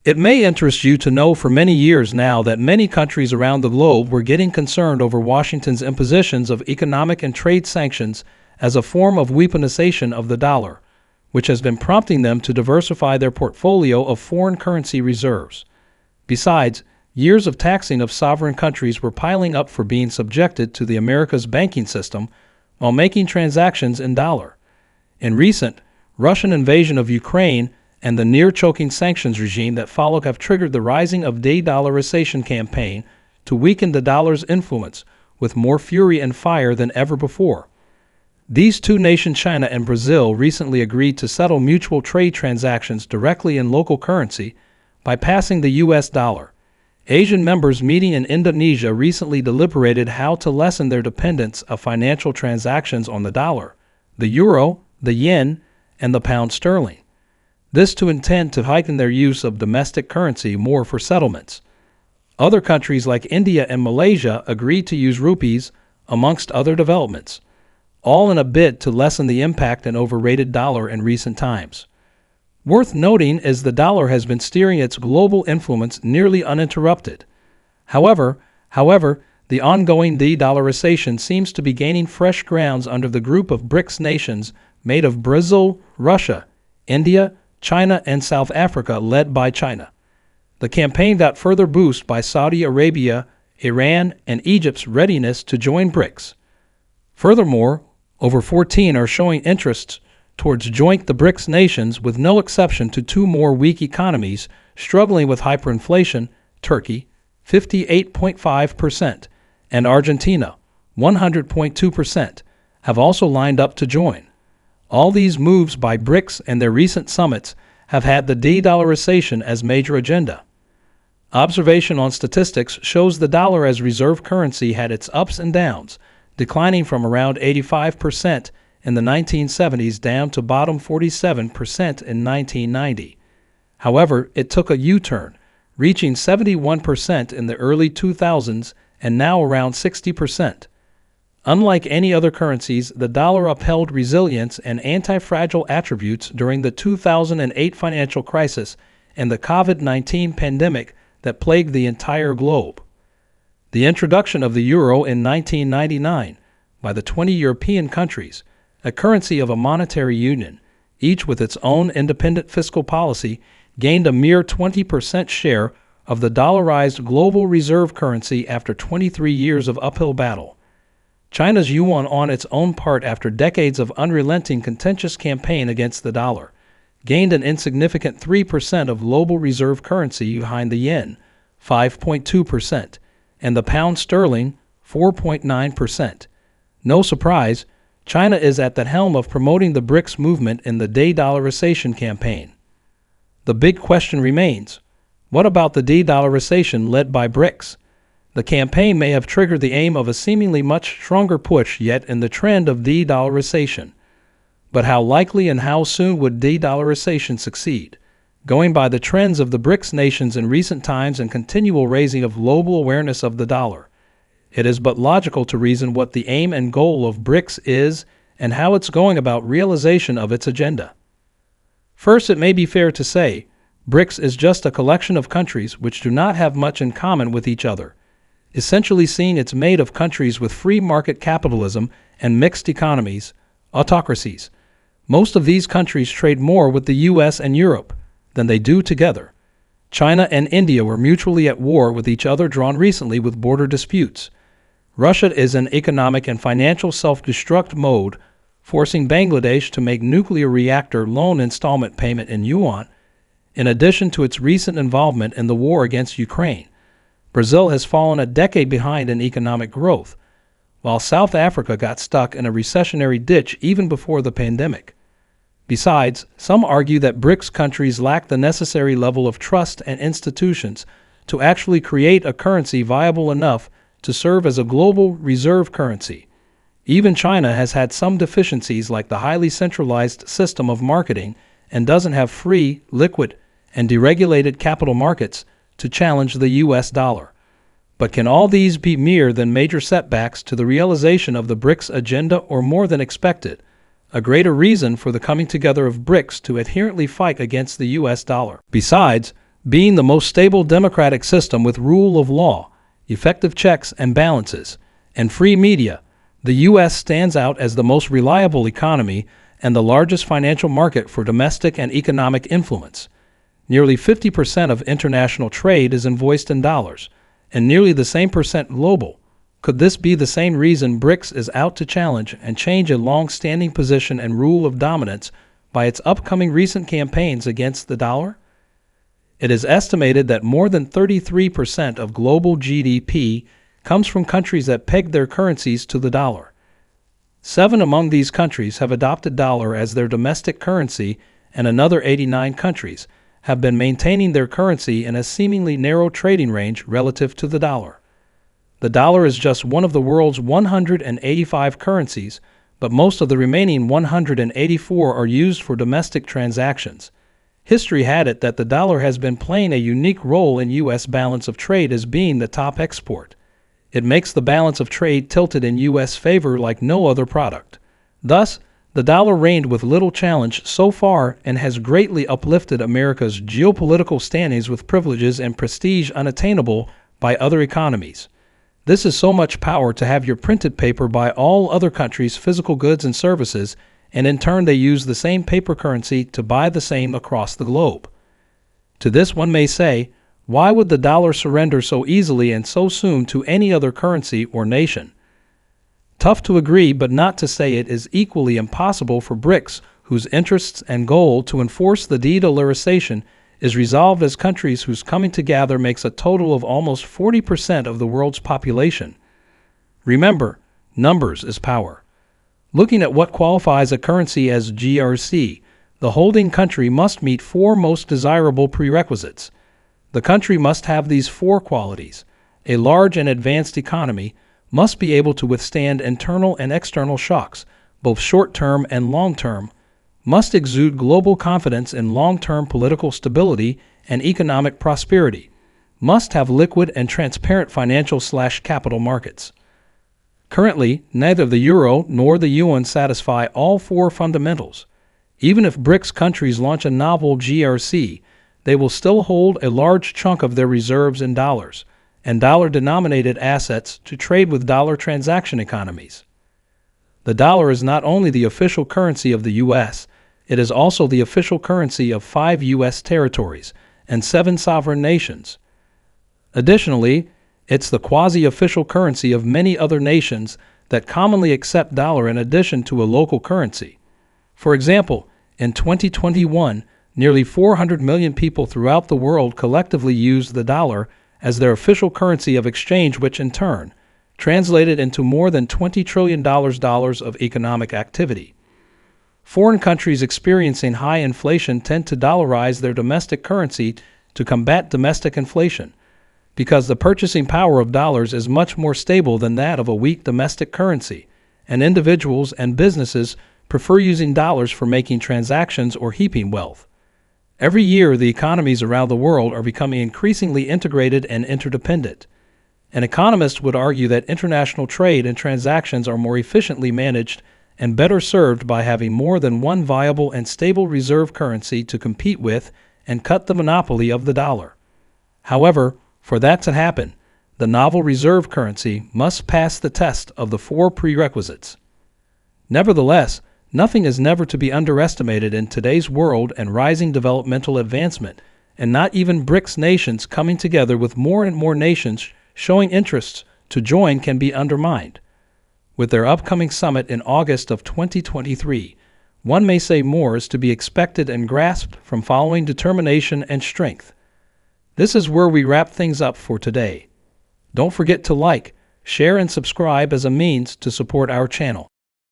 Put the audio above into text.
It may interest you to know for many years now that many countries around the globe were getting concerned over Washington's impositions of economic and trade sanctions as a form of weaponisation of the dollar, which has been prompting them to diversify their portfolio of foreign currency reserves. Besides, years of taxing of sovereign countries were piling up for being subjected to the America's banking system while making transactions in dollar. In recent Russian invasion of Ukraine and the near-choking sanctions regime that followed have triggered the rising of de-dollarization campaign to weaken the dollar's influence with more fury and fire than ever before. These two nations, China and Brazil, recently agreed to settle mutual trade transactions directly in local currency by passing the U.S. dollar. Asian members meeting in Indonesia recently deliberated how to lessen their dependence of financial transactions on the dollar, the euro, the yen, and the pound sterling. This to intend to heighten their use of domestic currency more for settlements. Other countries like India and Malaysia agreed to use rupees, amongst other developments, all in a bid to lessen the impact and overrated dollar in recent times. Worth noting is the dollar has been steering its global influence nearly uninterrupted. However, the ongoing de-dollarization seems to be gaining fresh grounds under the group of BRICS nations made of Brazil, Russia, India, China, and South Africa, led by China. The campaign got further boost by Saudi Arabia, Iran, and Egypt's readiness to join BRICS. Furthermore, over 14 are showing interests towards joint the BRICS nations, with no exception to two more weak economies struggling with hyperinflation, Turkey, 58.5%, and Argentina, 100.2%, have also lined up to join. All these moves by BRICS and their recent summits have had the de-dollarization as major agenda. Observation on statistics shows the dollar as reserve currency had its ups and downs, declining from around 85% in the 1970s down to bottom 47% in 1990. However, it took a U-turn, reaching 71% in the early 2000s and now around 60%. Unlike any other currencies, the dollar upheld resilience and anti-fragile attributes during the 2008 financial crisis and the COVID-19 pandemic that plagued the entire globe. The introduction of the euro in 1999 by the 20 European countries, a currency of a monetary union, each with its own independent fiscal policy, gained a mere 20% share of the dollarized global reserve currency after 23 years of uphill battle. China's yuan, on its own part, after decades of unrelenting contentious campaign against the dollar, gained an insignificant 3% of global reserve currency behind the yen, 5.2%, and the pound sterling, 4.9%. No surprise, China is at the helm of promoting the BRICS movement in the de-dollarization campaign. The big question remains, what about the de-dollarization led by BRICS? The campaign may have triggered the aim of a seemingly much stronger push yet in the trend of de-dollarization. But how likely and how soon would de-dollarization succeed? Going by the trends of the BRICS nations in recent times and continual raising of global awareness of the dollar, it is but logical to reason what the aim and goal of BRICS is and how it's going about realization of its agenda. First, it may be fair to say, BRICS is just a collection of countries which do not have much in common with each other. Essentially seen, it's made of countries with free market capitalism and mixed economies, autocracies. Most of these countries trade more with the U.S. and Europe than they do together. China and India were mutually at war with each other, drawn recently with border disputes. Russia is in economic and financial self-destruct mode, forcing Bangladesh to make nuclear reactor loan installment payment in yuan, in addition to its recent involvement in the war against Ukraine. Brazil has fallen a decade behind in economic growth, while South Africa got stuck in a recessionary ditch even before the pandemic. Besides, some argue that BRICS countries lack the necessary level of trust and institutions to actually create a currency viable enough to serve as a global reserve currency. Even China has had some deficiencies, like the highly centralized system of marketing, and doesn't have free, liquid, and deregulated capital markets to challenge the U.S. dollar. But can all these be mere than major setbacks to the realization of the BRICS agenda, or more than expected, a greater reason for the coming together of BRICS to adherently fight against the U.S. dollar? Besides, Being the most stable democratic system with rule of law, effective checks and balances, and free media, the U.S. stands out as the most reliable economy and the largest financial market for domestic and economic influence. Nearly 50% of international trade is invoiced in dollars, and nearly the same percent global. Could this be the same reason BRICS is out to challenge and change a long-standing position and rule of dominance by its upcoming recent campaigns against the dollar? It is estimated that more than 33% of global GDP comes from countries that peg their currencies to the dollar. 7 among these countries have adopted dollar as their domestic currency, and another 89 countries have been maintaining their currency in a seemingly narrow trading range relative to the dollar. The dollar is just one of the world's 185 currencies, but most of the remaining 184 are used for domestic transactions. History had it that the dollar has been playing a unique role in U.S. balance of trade as being the top export. It makes the balance of trade tilted in U.S. favor like no other product. Thus, the dollar reigned with little challenge so far and has greatly uplifted America's geopolitical standings with privileges and prestige unattainable by other economies. This is so much power to have your printed paper buy all other countries' physical goods and services, and in turn they use the same paper currency to buy the same across the globe. To this one may say, why would the dollar surrender so easily and so soon to any other currency or nation? Tough to agree, but not to say it is equally impossible for BRICS, whose interests and goal to enforce the de-dollarization is resolved as countries whose coming together makes a total of almost 40% of the world's population. Remember, numbers is power. Looking at what qualifies a currency as GRC, the holding country must meet 4 most desirable prerequisites. The country must have these 4 qualities. A large and advanced economy must be able to withstand internal and external shocks, both short-term and long-term, must exude global confidence in long-term political stability and economic prosperity, must have liquid and transparent financial/capital markets. Currently, neither the euro nor the yuan satisfy all 4 fundamentals. Even if BRICS countries launch a novel GRC, they will still hold a large chunk of their reserves in dollars and dollar-denominated assets to trade with dollar transaction economies. The dollar is not only the official currency of the U.S., it is also the official currency of 5 U.S. territories and 7 sovereign nations. Additionally, it's the quasi-official currency of many other nations that commonly accept dollar in addition to a local currency. For example, in 2021, nearly 400 million people throughout the world collectively used the dollar as their official currency of exchange, which in turn translated into more than $20 trillion of economic activity. Foreign countries experiencing high inflation tend to dollarize their domestic currency to combat domestic inflation, because the purchasing power of dollars is much more stable than that of a weak domestic currency, and individuals and businesses prefer using dollars for making transactions or heaping wealth. Every year, the economies around the world are becoming increasingly integrated and interdependent. An economist would argue that international trade and transactions are more efficiently managed and better served by having more than one viable and stable reserve currency to compete with and cut the monopoly of the dollar. However, for that to happen, the novel reserve currency must pass the test of the 4 prerequisites. Nevertheless, nothing is never to be underestimated in today's world and rising developmental advancement, and not even BRICS nations coming together with more and more nations showing interests to join can be undermined. With their upcoming summit in August of 2023, one may say more is to be expected and grasped from following determination and strength. This is where we wrap things up for today. Don't forget to like, share, and subscribe as a means to support our channel.